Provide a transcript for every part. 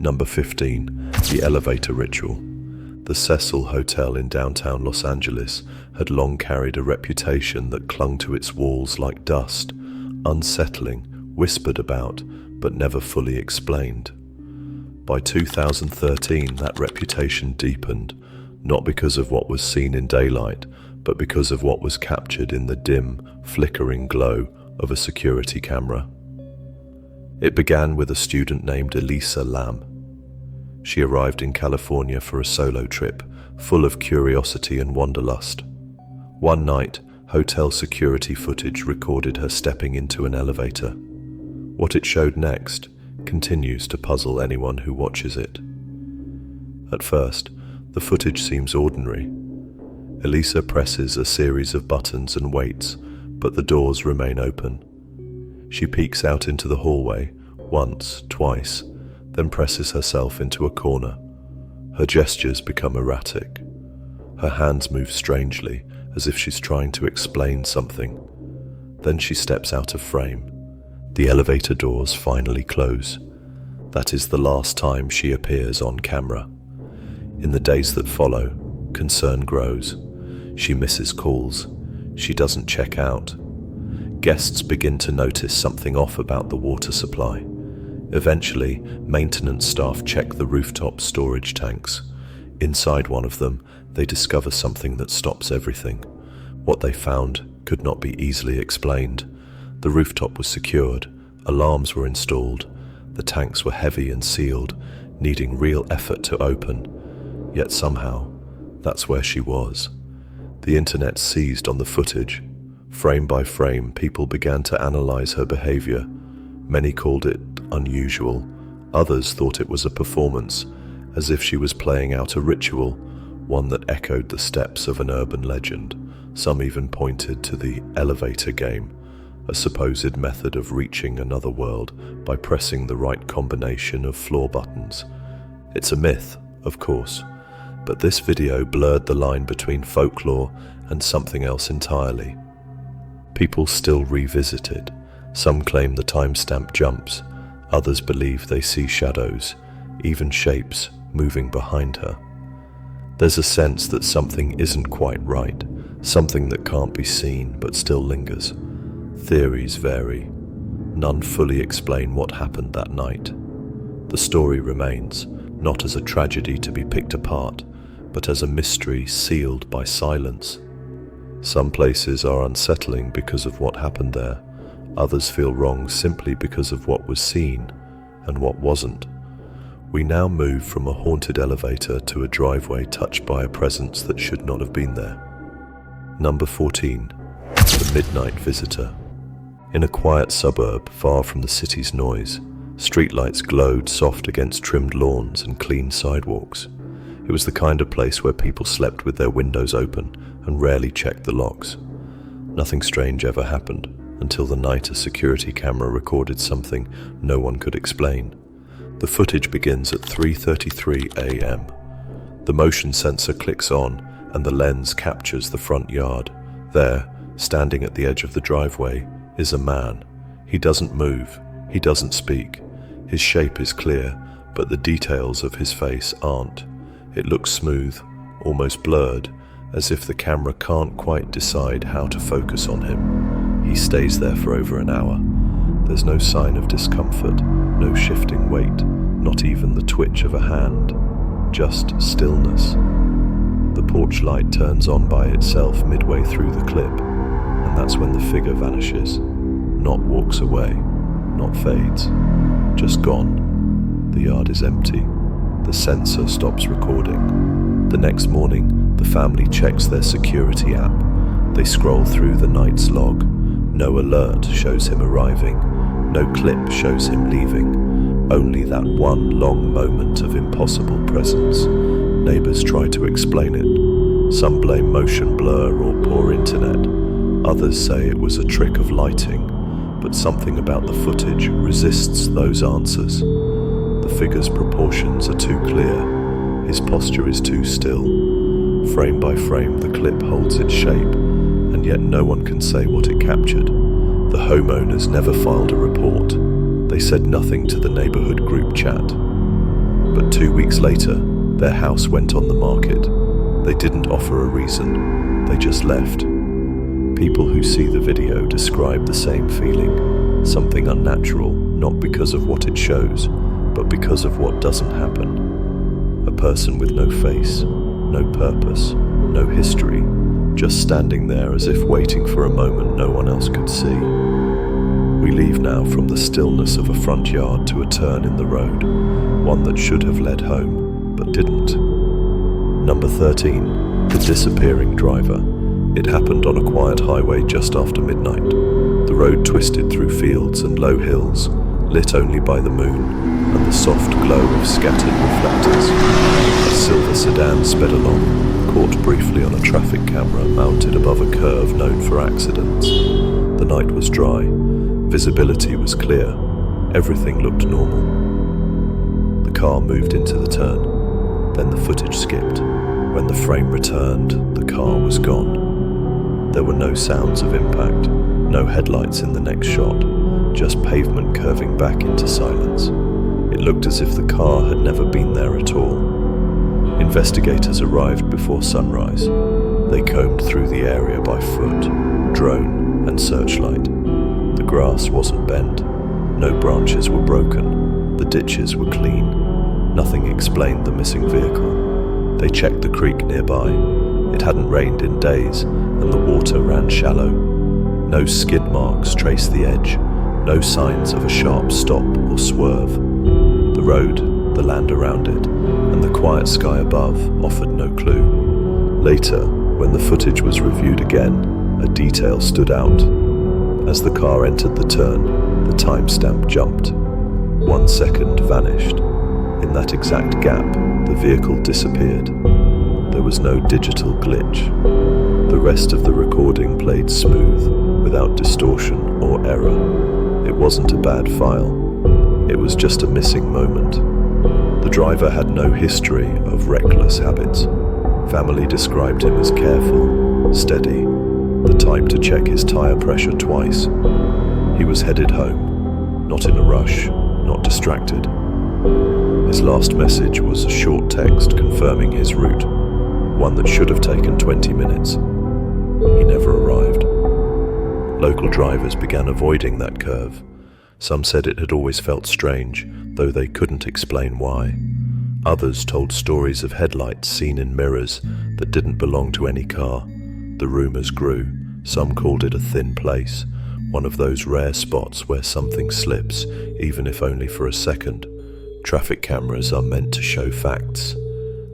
Number 15. The Elevator Ritual. The Cecil Hotel in downtown Los Angeles had long carried a reputation that clung to its walls like dust, unsettling, whispered about, but never fully explained. By 2013, that reputation deepened, not because of what was seen in daylight, but because of what was captured in the dim, flickering glow of a security camera. It began with a student named Elisa Lam. She arrived in California for a solo trip, full of curiosity and wanderlust. One night, hotel security footage recorded her stepping into an elevator. What it showed next continues to puzzle anyone who watches it. At first, the footage seems ordinary. Elisa presses a series of buttons and waits, but the doors remain open. She peeks out into the hallway, once, twice, then presses herself into a corner. Her gestures become erratic. Her hands move strangely, as if she's trying to explain something. Then she steps out of frame. The elevator doors finally close. That is the last time she appears on camera. In the days that follow, concern grows. She misses calls. She doesn't check out. Guests begin to notice something off about the water supply. Eventually, maintenance staff check the rooftop storage tanks. Inside one of them, they discover something that stops everything. What they found could not be easily explained. The rooftop was secured, alarms were installed, the tanks were heavy and sealed, needing real effort to open. Yet somehow, that's where she was. The internet seized on the footage. Frame by frame, people began to analyze her behavior. Many called it unusual. Others thought it was a performance, as if she was playing out a ritual, one that echoed the steps of an urban legend. Some even pointed to the elevator game, a supposed method of reaching another world by pressing the right combination of floor buttons. It's a myth, of course, but this video blurred the line between folklore and something else entirely. People still revisit it. Some claim the timestamp jumps. Others believe they see shadows, even shapes, moving behind her. There's a sense that something isn't quite right, something that can't be seen but still lingers. Theories vary. None fully explain what happened that night. The story remains, not as a tragedy to be picked apart, but as a mystery sealed by silence. Some places are unsettling because of what happened there. Others feel wrong simply because of what was seen and what wasn't. We now move from a haunted elevator to a driveway touched by a presence that should not have been there. Number 14. The Midnight Visitor. In a quiet suburb far from the city's noise, streetlights glowed soft against trimmed lawns and clean sidewalks. It was the kind of place where people slept with their windows open and rarely checked the locks. Nothing strange ever happened until the night a security camera recorded something no one could explain. The footage begins at 3:33 a.m. The motion sensor clicks on and the lens captures the front yard. There, standing at the edge of the driveway, is a man. He doesn't move. He doesn't speak. His shape is clear, but the details of his face aren't. It looks smooth, almost blurred, as if the camera can't quite decide how to focus on him. He stays there for over an hour. There's no sign of discomfort, no shifting weight, not even the twitch of a hand, just stillness. The porch light turns on by itself midway through the clip, and that's when the figure vanishes. Not walks away, not fades, just gone. The yard is empty. The sensor stops recording. The next morning, the family checks their security app. They scroll through the night's log. No alert shows him arriving. No clip shows him leaving. Only that one long moment of impossible presence. Neighbors try to explain it. Some blame motion blur or poor internet. Others say it was a trick of lighting. But something about the footage resists those answers. The figure's proportions are too clear. His posture is too still. Frame by frame, the clip holds its shape, and yet no one can say what it captured. The homeowners never filed a report. They said nothing to the neighborhood group chat. But 2 weeks later, their house went on the market. They didn't offer a reason, they just left. People who see the video describe the same feeling, something unnatural, not because of what it shows, but because of what doesn't happen. A person with no face, no purpose, no history, just standing there as if waiting for a moment no one else could see. We leave now from the stillness of a front yard to a turn in the road, one that should have led home, but didn't. Number 13, the disappearing driver. It happened on a quiet highway just after midnight. The road twisted through fields and low hills, lit only by the moon and the soft glow of scattered reflectors. A silver sedan sped along, caught briefly on a traffic camera mounted above a curve known for accidents. The night was dry, visibility was clear, everything looked normal. The car moved into the turn, then the footage skipped. When the frame returned, the car was gone. There were no sounds of impact, no headlights in the next shot, just pavement curving back into silence. It looked as if the car had never been there at all. Investigators arrived before sunrise. They combed through the area by foot, drone, and searchlight. The grass wasn't bent, no branches were broken, the ditches were clean. Nothing explained the missing vehicle. They checked the creek nearby. It hadn't rained in days, and the water ran shallow. No skid marks traced the edge, no signs of a sharp stop or swerve. The road, the land around it, and the quiet sky above offered no clue. Later, when the footage was reviewed again, a detail stood out. As the car entered the turn, the timestamp jumped. 1 second vanished. In that exact gap, the vehicle disappeared. There was no digital glitch. The rest of the recording played smooth, without distortion or error. It wasn't a bad file. It was just a missing moment. The driver had no history of reckless habits. Family described him as careful, steady, the type to check his tire pressure twice. He was headed home, not in a rush, not distracted. His last message was a short text confirming his route, one that should have taken 20 minutes. He never arrived. Local drivers began avoiding that curve. Some said it had always felt strange, though they couldn't explain why. Others told stories of headlights seen in mirrors that didn't belong to any car. The rumors grew. Some called it a thin place, one of those rare spots where something slips, even if only for a second. Traffic cameras are meant to show facts.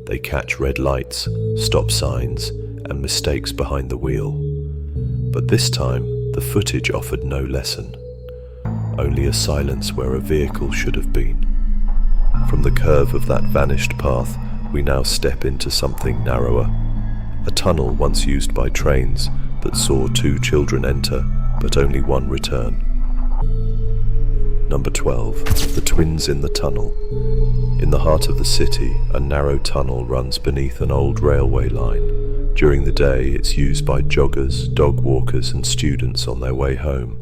They catch red lights, stop signs, and mistakes behind the wheel. But this time, the footage offered no lesson. Only a silence where a vehicle should have been. From the curve of that vanished path, we now step into something narrower. A tunnel once used by trains that saw 2 children enter, but only 1 return. Number 12. The twins in the tunnel. In the heart of the city, a narrow tunnel runs beneath an old railway line. During the day, it's used by joggers, dog walkers, and students on their way home.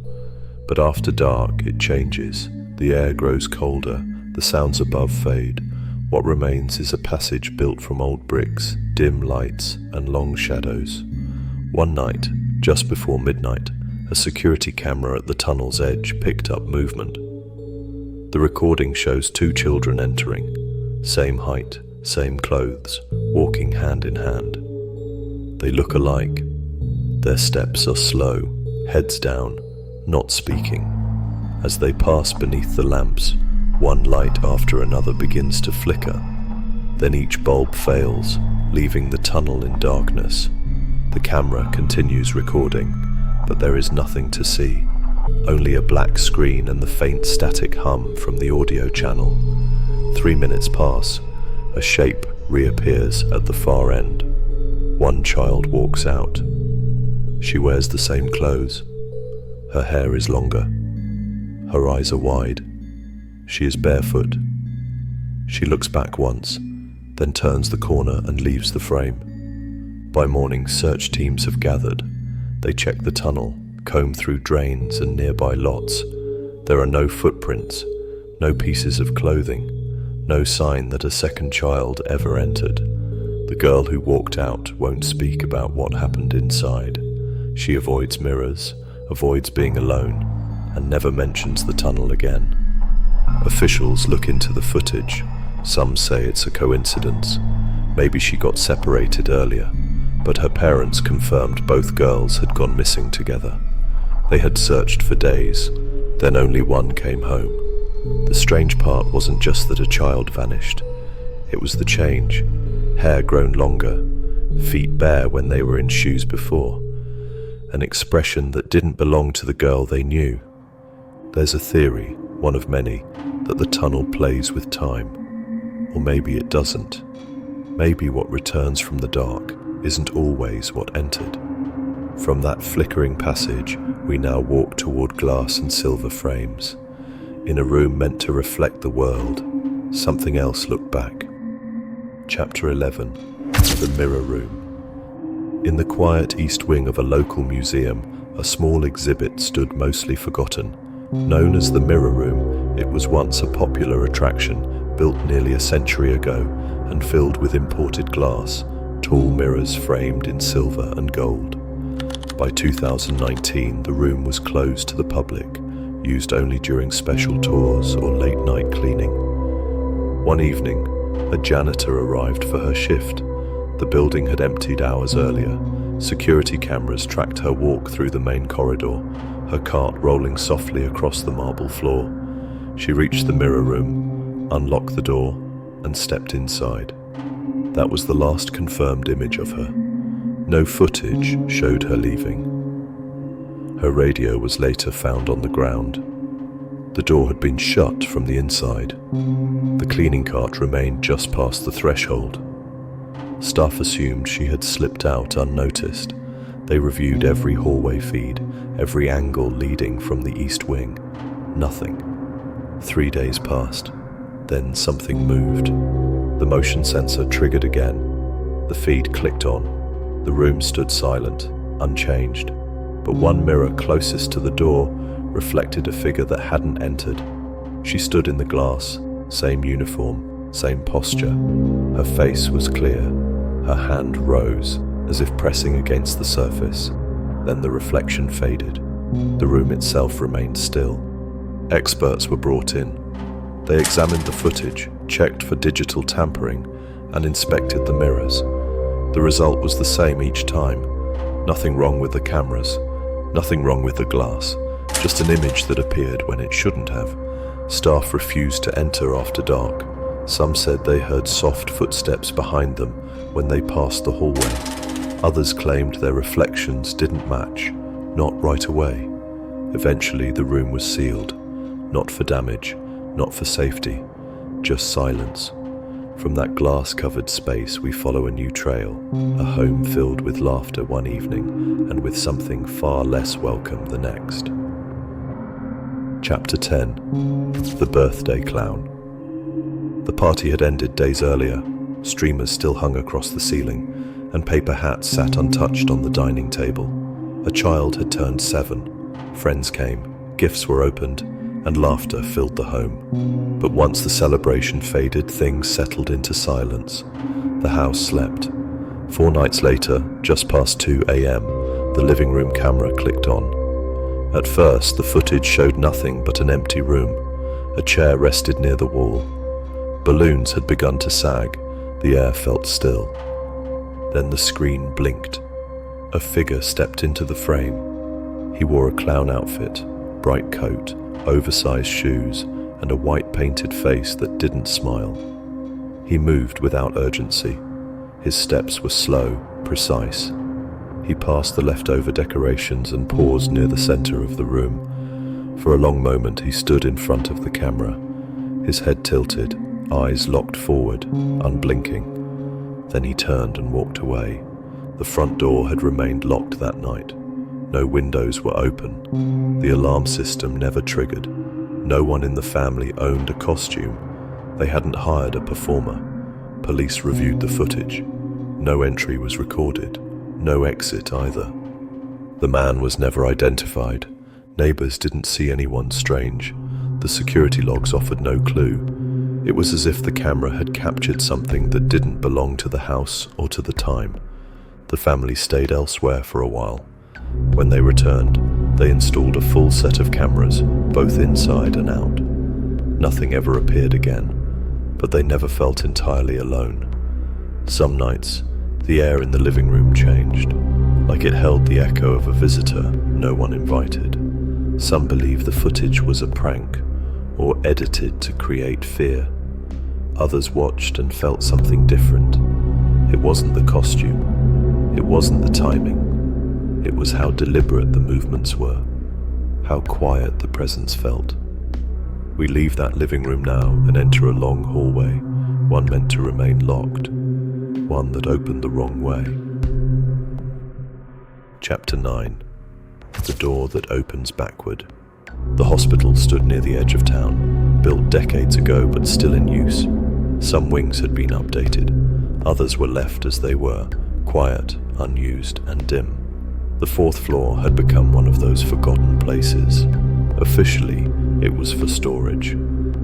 But after dark, it changes. The air grows colder, the sounds above fade. What remains is a passage built from old bricks, dim lights, and long shadows. One night, just before midnight, a security camera at the tunnel's edge picked up movement. The recording shows 2 children entering, same height, same clothes, walking hand in hand. They look alike. Their steps are slow, heads down, not speaking. As they pass beneath the lamps, one light after another begins to flicker. Then each bulb fails, leaving the tunnel in darkness. The camera continues recording, but there is nothing to see. Only a black screen and the faint static hum from the audio channel. 3 minutes pass. A shape reappears at the far end. One child walks out. She wears the same clothes. Her hair is longer. Her eyes are wide. She is barefoot. She looks back once, then turns the corner and leaves the frame. By morning, search teams have gathered. They check the tunnel, comb through drains and nearby lots. There are no footprints, no pieces of clothing, No sign that a second child ever entered. The girl who walked out won't speak about what happened inside. She avoids mirrors, avoids being alone, and never mentions the tunnel again. Officials look into the footage. Some say it's a coincidence. Maybe she got separated earlier, but her parents confirmed both girls had gone missing together. They had searched for days, then only one came home. The strange part wasn't just that a child vanished. It was the change. Hair grown longer, feet bare when they were in shoes before. An expression that didn't belong to the girl they knew. There's a theory, one of many, that the tunnel plays with time. Or maybe it doesn't. Maybe what returns from the dark isn't always what entered. From that flickering passage, we now walk toward glass and silver frames. In a room meant to reflect the world, something else looked back. Chapter 11. The Mirror Room. In the quiet east wing of a local museum, a small exhibit stood mostly forgotten. Known as the Mirror Room, it was once a popular attraction, built nearly a century ago and filled with imported glass, tall mirrors framed in silver and gold. By 2019, the room was closed to the public, used only during special tours or late-night cleaning. One evening, a janitor arrived for her shift. The building had emptied hours earlier. Security cameras tracked her walk through the main corridor, her cart rolling softly across the marble floor. She reached the mirror room, unlocked the door, and stepped inside. That was the last confirmed image of her. No footage showed her leaving. Her radio was later found on the ground. The door had been shut from the inside. The cleaning cart remained just past the threshold. Staff assumed she had slipped out unnoticed. They reviewed every hallway feed, every angle leading from the east wing. Nothing. 3 days passed. Then something moved. The motion sensor triggered again. The feed clicked on. The room stood silent, unchanged. But one mirror closest to the door reflected a figure that hadn't entered. She stood in the glass, same uniform, same posture. Her face was clear. Her hand rose, as if pressing against the surface. Then the reflection faded. The room itself remained still. Experts were brought in. They examined the footage, checked for digital tampering, and inspected the mirrors. The result was the same each time. Nothing wrong with the cameras, nothing wrong with the glass, just an image that appeared when it shouldn't have. Staff refused to enter after dark. Some said they heard soft footsteps behind them when they passed the hallway. Others claimed their reflections didn't match, not right away. Eventually the room was sealed, not for damage, not for safety, just silence. From that glass-covered space we follow a new trail, a home filled with laughter one evening and with something far less welcome the next. Chapter 10. The Birthday Clown. The party had ended days earlier. Streamers still hung across the ceiling, and paper hats sat untouched on the dining table. A child had turned 7. Friends came, gifts were opened, and laughter filled the home. But once the celebration faded, things settled into silence. The house slept. 4 nights later, just past 2 a.m., the living room camera clicked on. At first, the footage showed nothing but an empty room. A chair rested near the wall. Balloons had begun to sag. The air felt still. Then the screen blinked. A figure stepped into the frame. He wore a clown outfit, bright coat, oversized shoes, and a white painted face that didn't smile. He moved without urgency. His steps were slow, precise. He passed the leftover decorations and paused near the center of the room. For a long moment he stood in front of the camera, his head tilted, eyes locked forward, unblinking. Then he turned and walked away. The front door had remained locked that night. No windows were open. The alarm system never triggered. No one in the family owned a costume. They hadn't hired a performer. Police reviewed the footage. No entry was recorded. No exit either. The man was never identified. Neighbors didn't see anyone strange. The security logs offered no clue. It was as if the camera had captured something that didn't belong to the house or to the time. The family stayed elsewhere for a while. When they returned, they installed a full set of cameras, both inside and out. Nothing ever appeared again, but they never felt entirely alone. Some nights, the air in the living room changed, like it held the echo of a visitor no one invited. Some believe the footage was a prank, or edited to create fear. Others watched and felt something different. It wasn't the costume, it wasn't the timing, it was how deliberate the movements were, how quiet the presence felt. We leave that living room now and enter a long hallway, one meant to remain locked, one that opened the wrong way. Chapter 9. The door that opens backward. The hospital stood near the edge of town, built decades ago but still in use. Some wings had been updated, others were left as they were, quiet, unused, and dim. The fourth floor had become one of those forgotten places. Officially, it was for storage.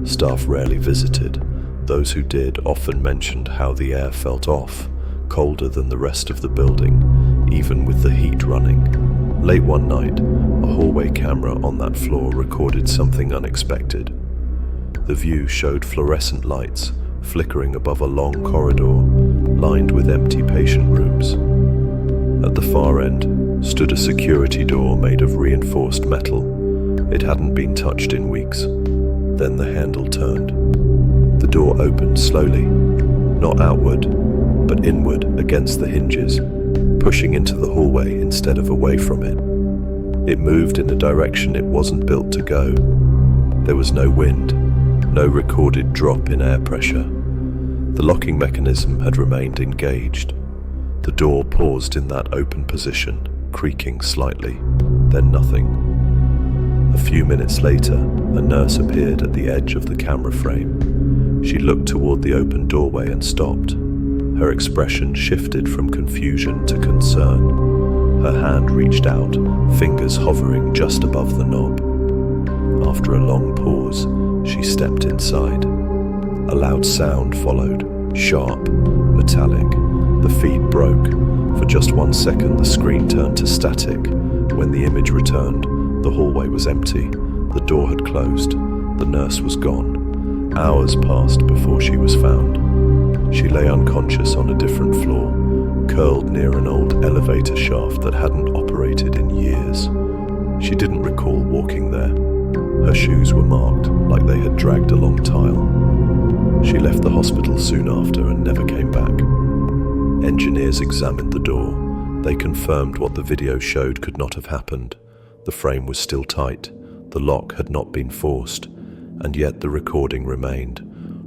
Staff rarely visited. Those who did often mentioned how the air felt off, colder than the rest of the building, even with the heat running. Late one night, a hallway camera on that floor recorded something unexpected. The view showed fluorescent lights flickering above a long corridor lined with empty patient rooms. At the far end stood a security door made of reinforced metal. It hadn't been touched in weeks. Then the handle turned. The door opened slowly, not outward, but inward against the hinges, pushing into the hallway instead of away from it. It moved in a direction it wasn't built to go. There was no wind, no recorded drop in air pressure. The locking mechanism had remained engaged. The door paused in that open position, creaking slightly, then nothing. A few minutes later, a nurse appeared at the edge of the camera frame. She looked toward the open doorway and stopped. Her expression shifted from confusion to concern. Her hand reached out, fingers hovering just above the knob. After a long pause, she stepped inside. A loud sound followed, sharp, metallic. The feed broke. For just 1 second, the screen turned to static. When the image returned, the hallway was empty. The door had closed. The nurse was gone. Hours passed before she was found. She lay unconscious on a different floor, curled near an old elevator shaft that hadn't operated in years. She didn't recall walking there. Her shoes were marked, like they had dragged along tile. She left the hospital soon after and never came back. Engineers examined the door. They confirmed what the video showed could not have happened. The frame was still tight, the lock had not been forced, and yet the recording remained.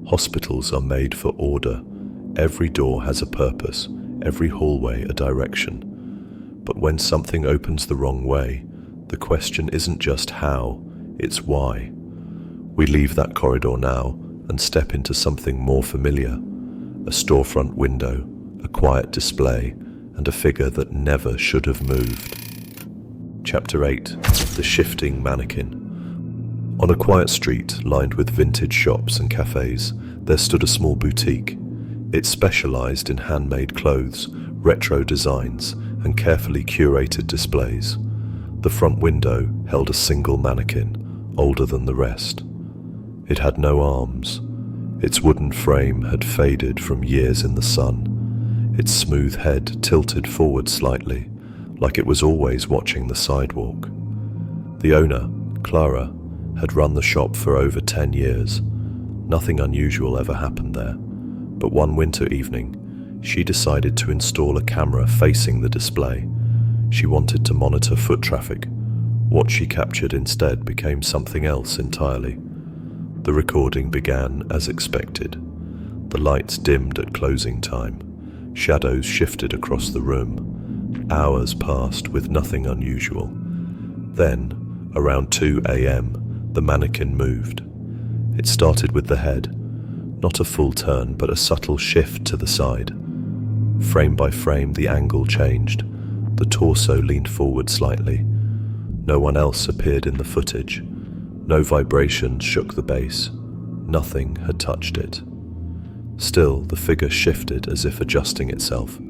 Hospitals are made for order. Every door has a purpose, every hallway a direction. But when something opens the wrong way, the question isn't just how, it's why. We leave that corridor now and step into something more familiar. A storefront window, a quiet display, and a figure that never should have moved. Chapter 8. The Shifting Mannequin. On a quiet street lined with vintage shops and cafes, there stood a small boutique. It specialized in handmade clothes, retro designs, and carefully curated displays. The front window held a single mannequin, older than the rest. It had no arms. Its wooden frame had faded from years in the sun. Its smooth head tilted forward slightly, like it was always watching the sidewalk. The owner, Clara, had run the shop for over 10 years. Nothing unusual ever happened there, but one winter evening, she decided to install a camera facing the display. She wanted to monitor foot traffic. What she captured instead became something else entirely. The recording began as expected. The lights dimmed at closing time. Shadows shifted across the room. Hours passed with nothing unusual. Then, around 2 a.m., the mannequin moved. It started with the head, not a full turn, but a subtle shift to the side. Frame by frame, the angle changed. The torso leaned forward slightly. No one else appeared in the footage. No vibration shook the base. Nothing had touched it. Still, the figure shifted as if adjusting itself.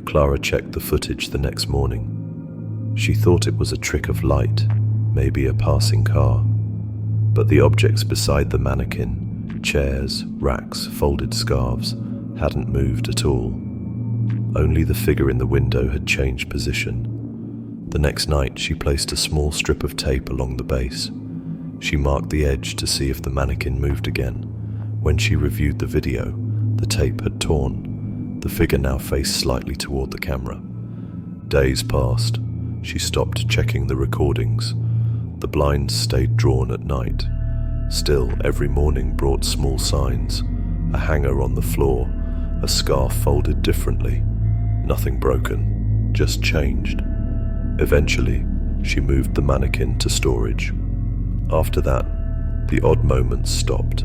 Clara checked the footage the next morning. She thought it was a trick of light, maybe a passing car. But the objects beside the mannequin, chairs, racks, folded scarves, hadn't moved at all. Only the figure in the window had changed position. The next night, she placed a small strip of tape along the base. She marked the edge to see if the mannequin moved again. When she reviewed the video, the tape had torn. The figure now faced slightly toward the camera. Days passed. She stopped checking the recordings. The blinds stayed drawn at night. Still, every morning brought small signs. A hanger on the floor, a scarf folded differently. Nothing broken, just changed. Eventually, she moved the mannequin to storage. After that, the odd moments stopped.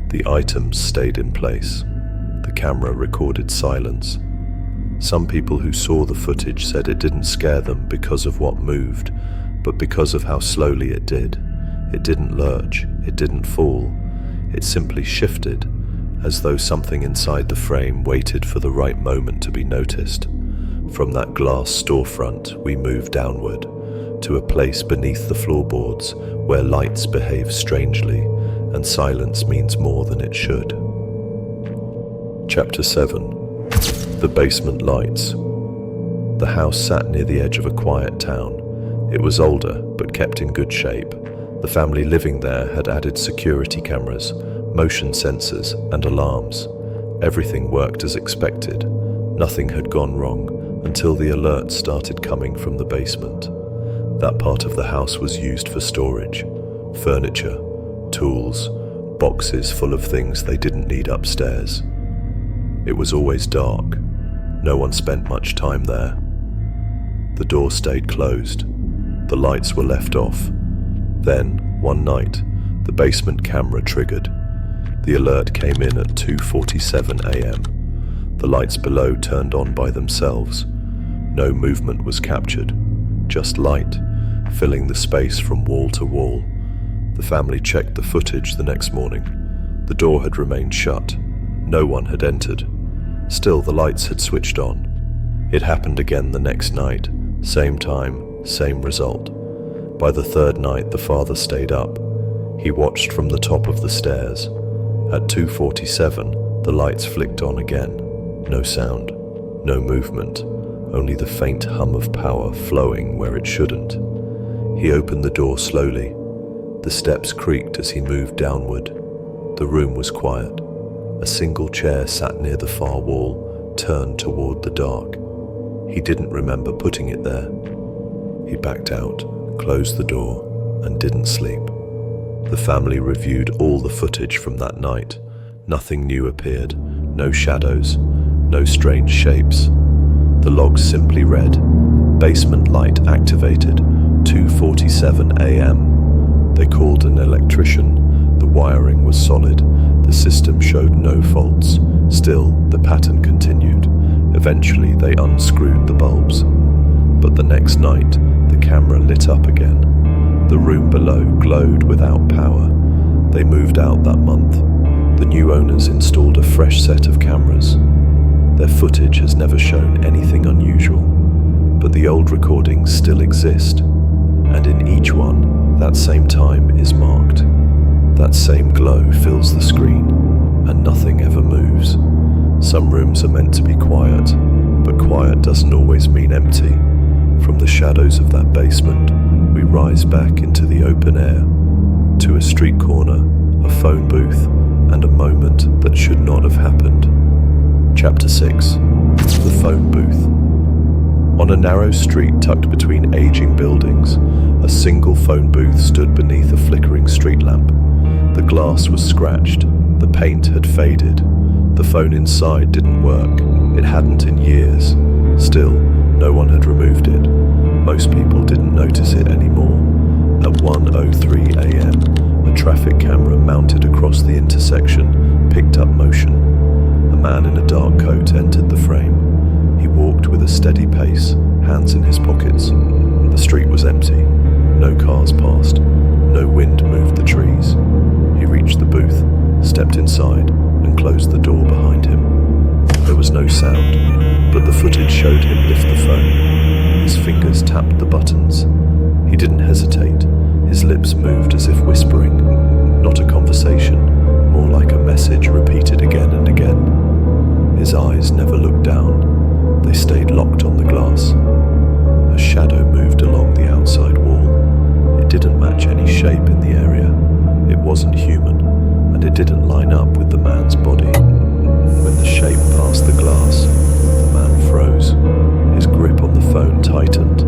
The items stayed in place. The camera recorded silence. Some people who saw the footage said it didn't scare them because of what moved, but because of how slowly it did. It didn't lurch, it didn't fall. It simply shifted, as though something inside the frame waited for the right moment to be noticed. From that glass storefront, we moved downward, to a place beneath the floorboards where lights behave strangely and silence means more than it should. Chapter 7. The Basement Lights. The house sat near the edge of a quiet town. It was older, but kept in good shape. The family living there had added security cameras, motion sensors, and alarms. Everything worked as expected. Nothing had gone wrong until the alerts started coming from the basement. That part of the house was used for storage. Furniture, tools, boxes full of things they didn't need upstairs. It was always dark. No one spent much time there. The door stayed closed. The lights were left off. Then, one night, the basement camera triggered. The alert came in at 2:47 a.m. The lights below turned on by themselves. No movement was captured, just light, filling the space from wall to wall. The family checked the footage the next morning. The door had remained shut. No one had entered. Still, the lights had switched on. It happened again the next night. Same time, same result. By the third night, the father stayed up. He watched from the top of the stairs. At 2:47, the lights flicked on again. No sound, no movement, only the faint hum of power flowing where it shouldn't. He opened the door slowly. The steps creaked as he moved downward. The room was quiet. A single chair sat near the far wall, turned toward the dark. He didn't remember putting it there. He backed out, closed the door, and didn't sleep. The family reviewed all the footage from that night. Nothing new appeared, no shadows, no strange shapes. The logs simply read, basement light activated, 2:47 a.m. They called an electrician. The wiring was solid. The system showed no faults. Still, the pattern continued. Eventually, they unscrewed the bulbs. But the next night, the camera lit up again. The room below glowed without power. They moved out that month. The new owners installed a fresh set of cameras. Their footage has never shown anything unusual, but the old recordings still exist, and in each one, that same time is marked. That same glow fills the screen, and nothing ever moves. Some rooms are meant to be quiet, but quiet doesn't always mean empty. From the shadows of that basement, we rise back into the open air, to a street corner, a phone booth, and a moment that should not have happened. Chapter 6. The Phone Booth. On a narrow street tucked between aging buildings, a single phone booth stood beneath a flickering street lamp. The glass was scratched, the paint had faded. The phone inside didn't work, it hadn't in years. Still, no one had removed it. Most people didn't notice it anymore. At 1:03 a.m., a traffic camera mounted across the intersection picked up motion. A man in a dark coat entered the frame. He walked with a steady pace, hands in his pockets. The street was empty. No cars passed. No wind moved the trees. He reached the booth. stepped inside and closed the door behind him. There was no sound, but the footage showed him lift the phone. His fingers tapped the buttons. He didn't hesitate. His lips moved as if whispering. Not a conversation, more like a message repeated again and again. His eyes never looked down. They stayed locked on the glass. A shadow moved along the outside wall. It didn't match any shape in the area. It wasn't human, and it didn't line up with the man's body. When the shape passed the glass, the man froze. His grip on the phone tightened.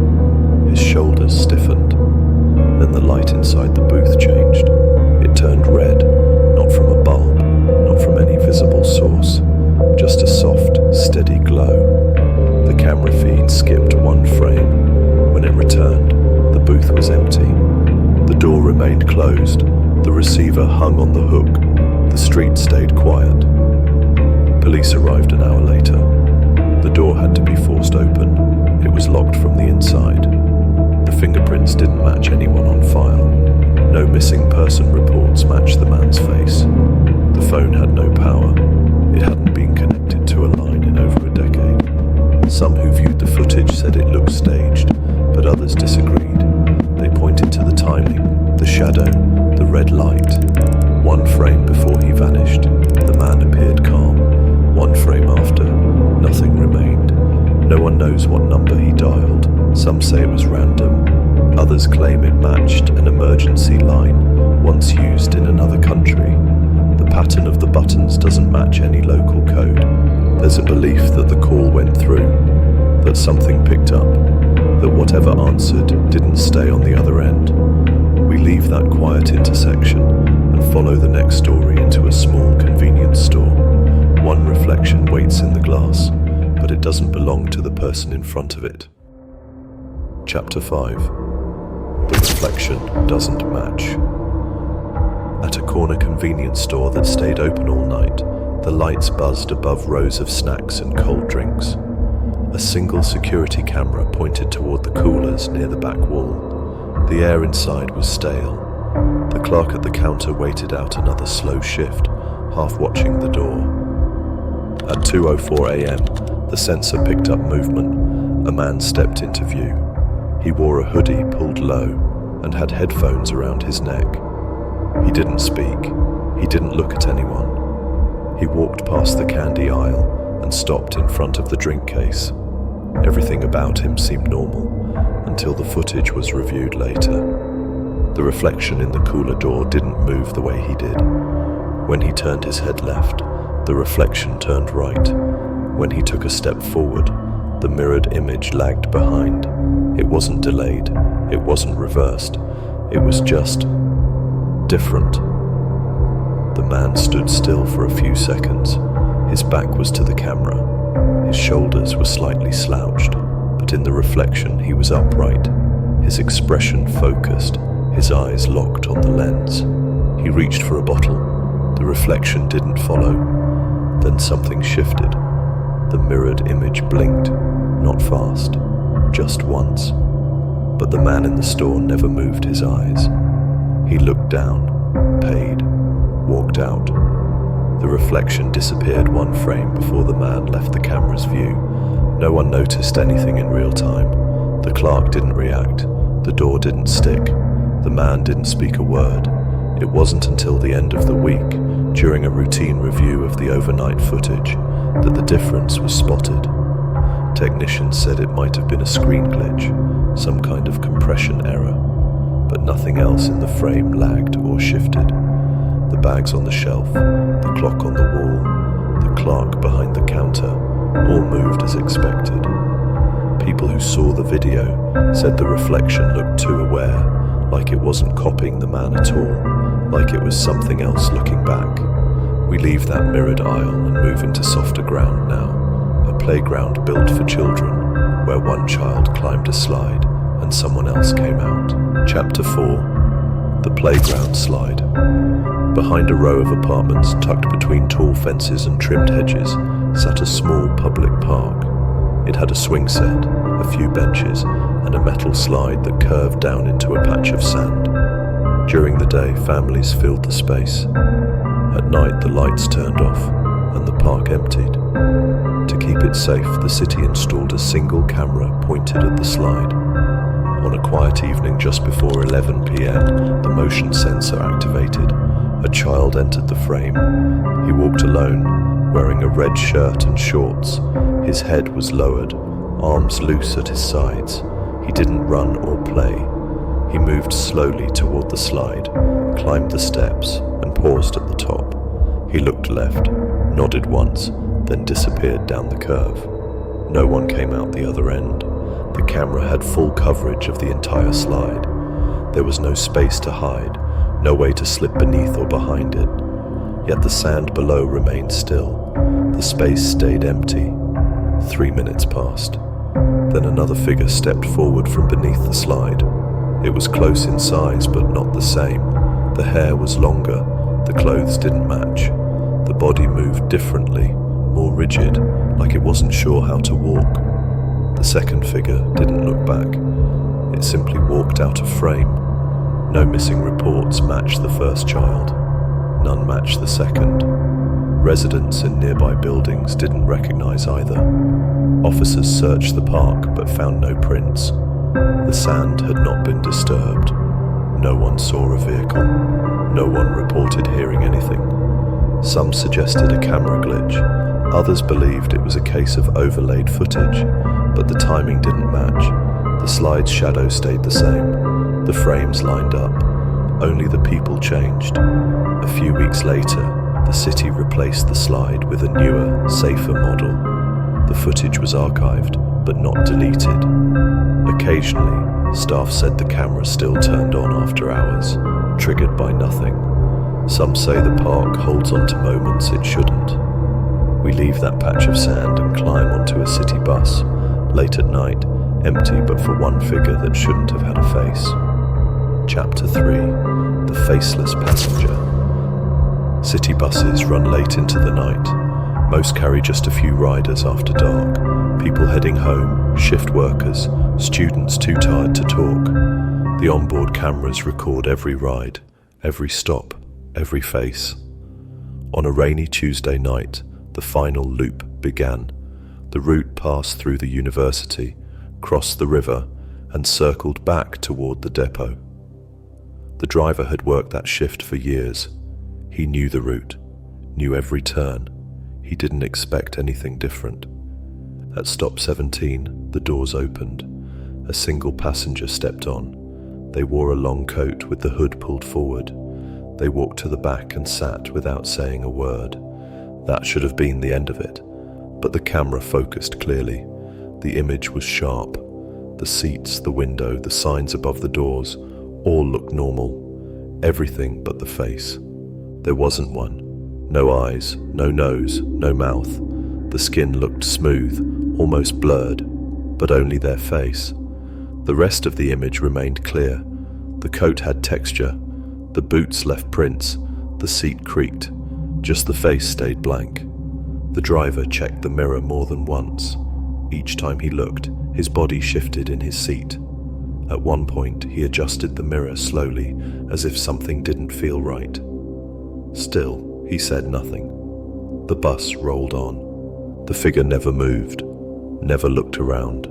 His shoulders stiffened. Then the light inside the booth changed. It turned red, not from a bulb, not from any visible source, just a soft, steady glow. The camera feed skipped one frame. When it returned, the booth was empty. The door remained closed. The receiver hung on the hook. The street stayed quiet. Police arrived an hour later. The door had to be forced open. It was locked from the inside. The fingerprints didn't match anyone on file. No missing person reports matched the man's face. The phone had no power. It hadn't been connected to a line in over a decade. Some who viewed the footage said it looked staged, but others disagreed. They pointed to the timing, the shadow, the red light. One frame before he vanished, the man appeared calm. One frame after, nothing remained. No one knows what number he dialed. Some say it was random. Others claim it matched an emergency line once used in another country. The pattern of the buttons doesn't match any local code. There's a belief that the call went through, that something picked up, that whatever answered didn't stay on the other end. We leave that quiet intersection and follow the next story into a small convenience store. One reflection waits in the glass, but it doesn't belong to the person in front of it. Chapter 5. The reflection doesn't match. At a corner convenience store that stayed open all night, the lights buzzed above rows of snacks and cold drinks. A single security camera pointed toward the coolers near the back wall. The air inside was stale. The clerk at the counter waited out another slow shift, half watching the door. At 2:04 a.m., the sensor picked up movement. A man stepped into view. He wore a hoodie pulled low and had headphones around his neck. He didn't speak. He didn't look at anyone. He walked past the candy aisle and stopped in front of the drink case. Everything about him seemed normal until the footage was reviewed later. The reflection in the cooler door didn't move the way he did. When he turned his head left, the reflection turned right. When he took a step forward, the mirrored image lagged behind. It wasn't delayed. It wasn't reversed. It was just different. The man stood still for a few seconds. His back was to the camera. His shoulders were slightly slouched, but in the reflection he was upright, his expression focused, his eyes locked on the lens. He reached for a bottle. The reflection didn't follow. Then something shifted. The mirrored image blinked, not fast, just once. But the man in the store never moved his eyes. He looked down, paid, walked out. The reflection disappeared one frame before the man left the camera's view. No one noticed anything in real time. The clerk didn't react. The door didn't stick. The man didn't speak a word. It wasn't until the end of the week, during a routine review of the overnight footage, that the difference was spotted. Technicians said it might have been a screen glitch, some kind of compression error, but nothing else in the frame lagged or shifted. The bags on the shelf, the clock on the wall, the clerk behind the counter, all moved as expected. People who saw the video said the reflection looked too aware, like it wasn't copying the man at all, like it was something else looking back. We leave that mirrored aisle and move into softer ground now, a playground built for children, where one child climbed a slide and someone else came out. Chapter 4. The playground slide. Behind a row of apartments tucked between tall fences and trimmed hedges sat a small public park. It had a swing set, a few benches, and a metal slide that curved down into a patch of sand. During the day, families filled the space. At night, the lights turned off and the park emptied. To keep it safe, the city installed a single camera pointed at the slide. On a quiet evening just before 11 p.m., the motion sensor activated. A child entered the frame. He walked alone, wearing a red shirt and shorts. His head was lowered, arms loose at his sides. He didn't run or play. He moved slowly toward the slide, climbed the steps, and paused at the top. He looked left, nodded once, then disappeared down the curve. No one came out the other end. The camera had full coverage of the entire slide. There was no space to hide, no way to slip beneath or behind it. Yet the sand below remained still. The space stayed empty. 3 minutes passed. Then another figure stepped forward from beneath the slide. It was close in size, but not the same. The hair was longer. The clothes didn't match. The body moved differently, more rigid, like it wasn't sure how to walk. The second figure didn't look back. It simply walked out of frame. No missing reports matched the first child. None matched the second. Residents in nearby buildings didn't recognize either. Officers searched the park but found no prints. The sand had not been disturbed. No one saw a vehicle. No one reported hearing anything. Some suggested a camera glitch. Others believed it was a case of overlaid footage, but the timing didn't match. The slide's shadow stayed the same. The frames lined up. Only the people changed. A few weeks later, the city replaced the slide with a newer, safer model. The footage was archived, but not deleted. Occasionally, staff said the camera still turned on after hours, triggered by nothing. Some say the park holds on to moments it shouldn't. We leave that patch of sand and climb onto a city bus, late at night, empty but for one figure that shouldn't have had a face. Chapter 3: The Faceless Passenger. City buses run late into the night. Most carry just a few riders after dark. People heading home, shift workers, students too tired to talk. The onboard cameras record every ride, every stop, every face. On a rainy Tuesday night, the final loop began. The route passed through the university, crossed the river, and circled back toward the depot. The driver had worked that shift for years. He knew the route, knew every turn. He didn't expect anything different. At stop 17, the doors opened. A single passenger stepped on. They wore a long coat with the hood pulled forward. They walked to the back and sat without saying a word. That should have been the end of it, but the camera focused clearly. The image was sharp. The seats, the window, the signs above the doors, all looked normal. Everything but the face. There wasn't one. No eyes, no nose, no mouth. The skin looked smooth, almost blurred, but only their face. The rest of the image remained clear. The coat had texture. The boots left prints. The seat creaked. Just the face stayed blank. The driver checked the mirror more than once. Each time he looked, his body shifted in his seat. At one point, he adjusted the mirror slowly, as if something didn't feel right. Still, he said nothing. The bus rolled on. The figure never moved, never looked around.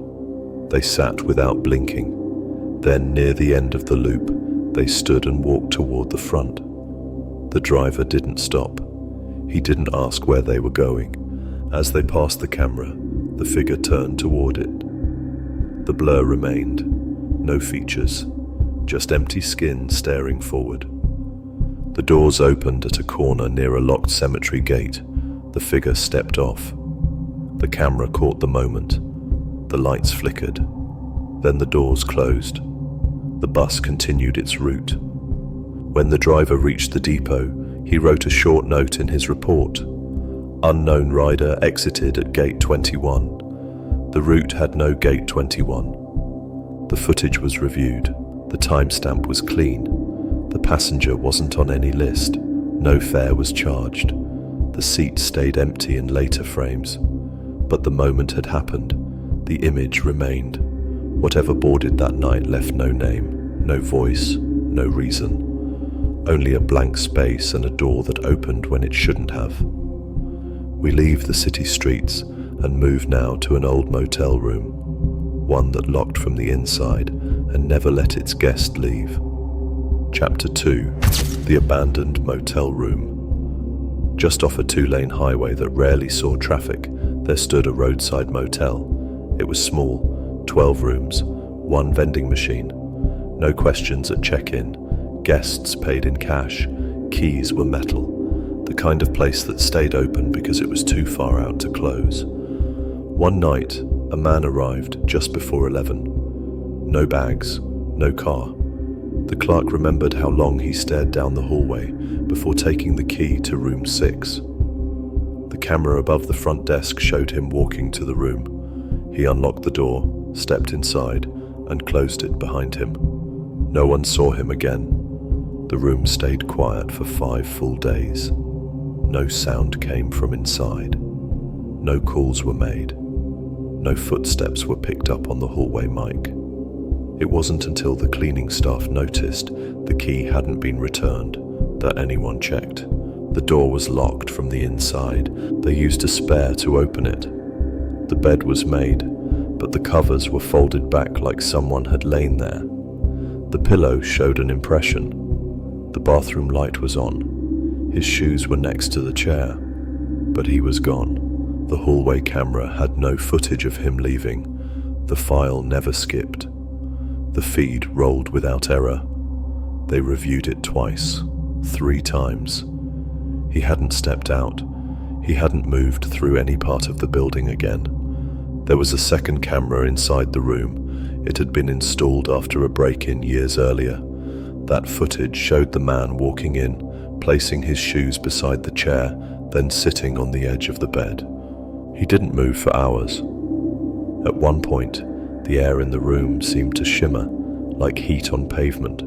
They sat without blinking. Then, near the end of the loop, they stood and walked toward the front. The driver didn't stop. He didn't ask where they were going. As they passed the camera, the figure turned toward it. The blur remained. No features, just empty skin staring forward. The doors opened at a corner near a locked cemetery gate. The figure stepped off. The camera caught the moment. The lights flickered. Then the doors closed. The bus continued its route. When the driver reached the depot, he wrote a short note in his report. Unknown rider exited at gate 21. The route had no gate 21. The footage was reviewed. The timestamp was clean. The passenger wasn't on any list. No fare was charged. The seat stayed empty in later frames. But the moment had happened. The image remained. Whatever boarded that night left no name, no voice, no reason. only a blank space and a door that opened when it shouldn't have. We leave the city streets and move now to an old motel room, one that locked from the inside and never let its guest leave. Chapter 2: The Abandoned Motel Room. Just off a 2-lane highway that rarely saw traffic, there stood a roadside motel. It was small, 12 rooms, 1 vending machine. No questions at check-in. Guests paid in cash. Keys were metal. The kind of place that stayed open because it was too far out to close. One night, a man arrived just before 11. No bags, no car. The clerk remembered how long he stared down the hallway before taking the key to room 6. The camera above the front desk showed him walking to the room. He unlocked the door, stepped inside, and closed it behind him. No one saw him again. The room stayed quiet for 5 full days. No sound came from inside. No calls were made. No footsteps were picked up on the hallway mic. It wasn't until the cleaning staff noticed the key hadn't been returned that anyone checked. The door was locked from the inside. They used a spare to open it. The bed was made, but the covers were folded back like someone had lain there. The pillow showed an impression. The bathroom light was on. His shoes were next to the chair, but he was gone. The hallway camera had no footage of him leaving. The file never skipped. The feed rolled without error. They reviewed it twice, 3 times. He hadn't stepped out. He hadn't moved through any part of the building again. There was a second camera inside the room. It had been installed after a break-in years earlier. That footage showed the man walking in, placing his shoes beside the chair, then sitting on the edge of the bed. He didn't move for hours. At one point, the air in the room seemed to shimmer, like heat on pavement.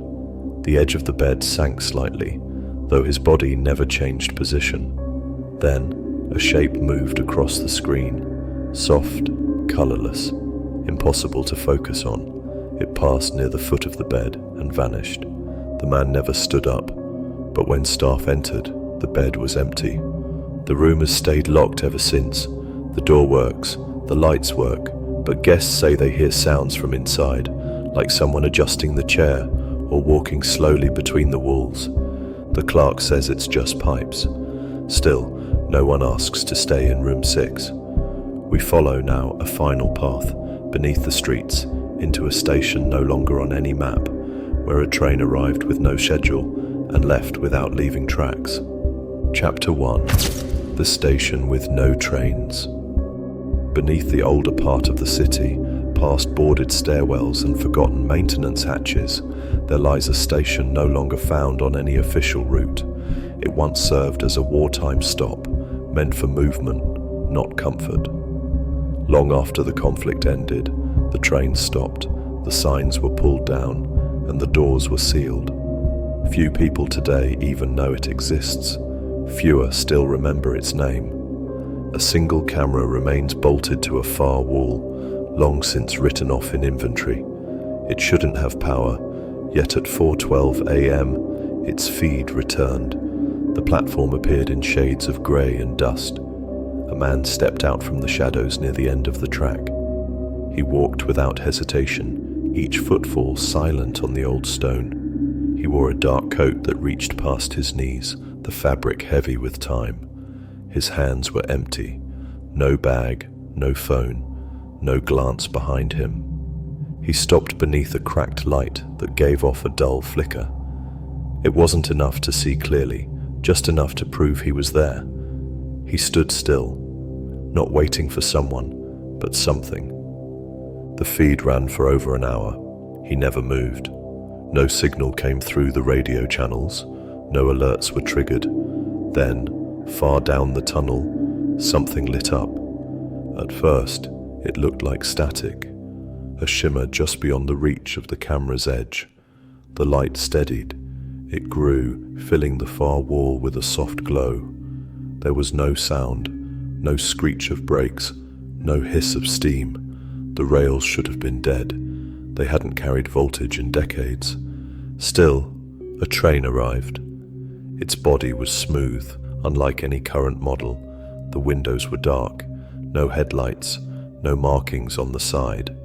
The edge of the bed sank slightly, though his body never changed position. Then, a shape moved across the screen, soft, colorless, impossible to focus on. It passed near the foot of the bed and vanished. The man never stood up, but when staff entered, the bed was empty. The room has stayed locked ever since. The door works, the lights work, but guests say they hear sounds from inside, like someone adjusting the chair or walking slowly between the walls. The clerk says it's just pipes. Still, no one asks to stay in room 6. We follow now a final path, beneath the streets, into a station no longer on any map, where a train arrived with no schedule and left without leaving tracks. Chapter 1: The Station with No Trains. Beneath the older part of the city, past boarded stairwells and forgotten maintenance hatches, there lies a station no longer found on any official route. It once served as a wartime stop, meant for movement, not comfort. Long after the conflict ended, the train stopped, the signs were pulled down, and the doors were sealed. Few people today even know it exists. Fewer still remember its name. A single camera remains bolted to a far wall, long since written off in inventory. It shouldn't have power, yet at 4:12 a.m., its feed returned. The platform appeared in shades of grey and dust. A man stepped out from the shadows near the end of the track. He walked without hesitation, each footfall silent on the old stone. He wore a dark coat that reached past his knees, the fabric heavy with time. His hands were empty. No bag, no phone, no glance behind him. He stopped beneath a cracked light that gave off a dull flicker. It wasn't enough to see clearly, just enough to prove he was there. He stood still, not waiting for someone, but something. The feed ran for over an hour. He never moved. No signal came through the radio channels. No alerts were triggered. Then, far down the tunnel, something lit up. At first, it looked like static, a shimmer just beyond the reach of the camera's edge. The light steadied. It grew, filling the far wall with a soft glow. There was no sound, no screech of brakes, no hiss of steam. The rails should have been dead. They hadn't carried voltage in decades. Still, A train arrived. Its body was smooth, unlike any current model. The windows were dark, no headlights, no markings on the side.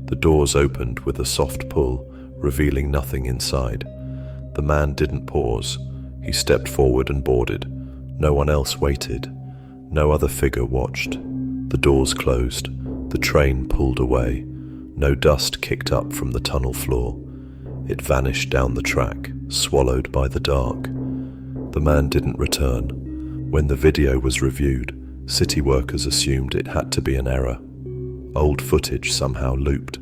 The doors opened with a soft pull, revealing nothing inside. The man didn't pause. He stepped forward and boarded. No one else waited. No other figure watched. The doors closed. The train pulled away. No dust kicked up from the tunnel floor. It vanished down the track, swallowed by the dark. The man didn't return. When the video was reviewed, city workers assumed it had to be an error. Old footage somehow looped.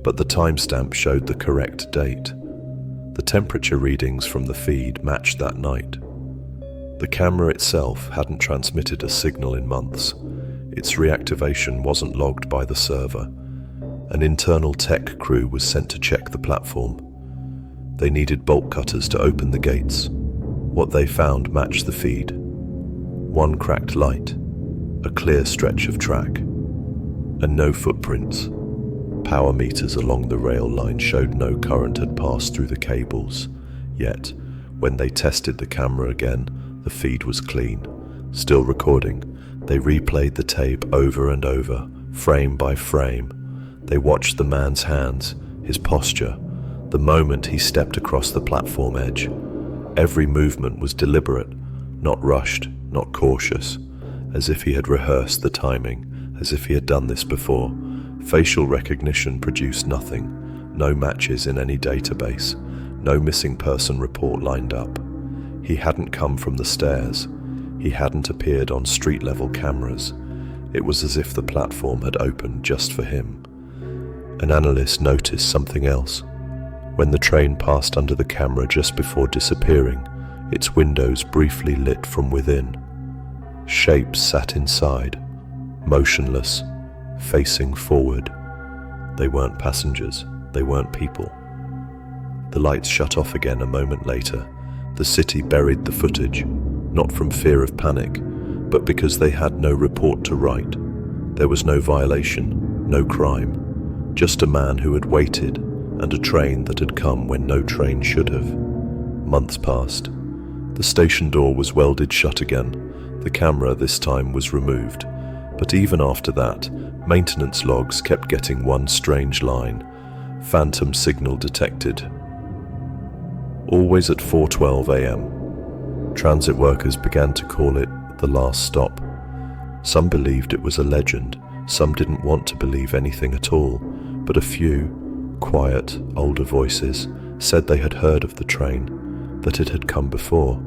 But the timestamp showed the correct date. The temperature readings from the feed matched that night. The camera itself hadn't transmitted a signal in months. Its reactivation wasn't logged by the server. An internal tech crew was sent to check the platform. They needed bolt cutters to open the gates. What they found matched the feed. One cracked light, a clear stretch of track, and no footprints. Power meters along the rail line showed no current had passed through the cables. Yet, when they tested the camera again, the feed was clean. Still recording, they replayed the tape over and over, frame by frame. They watched the man's hands, his posture, the moment he stepped across the platform edge. Every movement was deliberate, not rushed, not cautious, as if he had rehearsed the timing, as if he had done this before. Facial recognition produced nothing, no matches in any database, no missing person report lined up. He hadn't come from the stairs. He hadn't appeared on street-level cameras. It was as if the platform had opened just for him. An analyst noticed something else. When the train passed under the camera just before disappearing, its windows briefly lit from within. Shapes sat inside, motionless, facing forward. They weren't passengers, they weren't people. The lights shut off again a moment later. The city buried the footage, not from fear of panic, but because they had no report to write. There was no violation, no crime, just a man who had waited and a train that had come when no train should have. Months passed. The station door was welded shut again. The camera this time was removed. But even after that, maintenance logs kept getting one strange line. Phantom signal detected. Always at 4:12 a.m. Transit workers began to call it the last stop. Some believed it was a legend. Some didn't want to believe anything at all. But a few, quiet, older voices said they had heard of the train, that it had come before.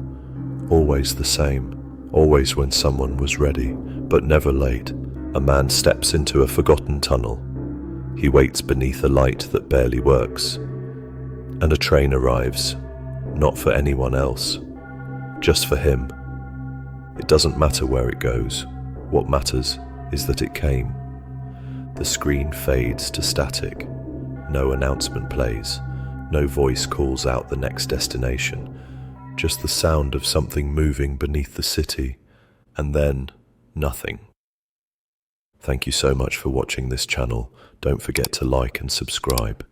Always the same. Always when someone was ready, but never late. A man steps into a forgotten tunnel. He waits beneath a light that barely works. And a train arrives, not for anyone else, just for him. It doesn't matter where it goes. What matters is that it came. The screen fades to static. No announcement plays. No voice calls out the next destination. Just the sound of something moving beneath the city, and then nothing. Thank you so much for watching this channel. Don't forget to like and subscribe.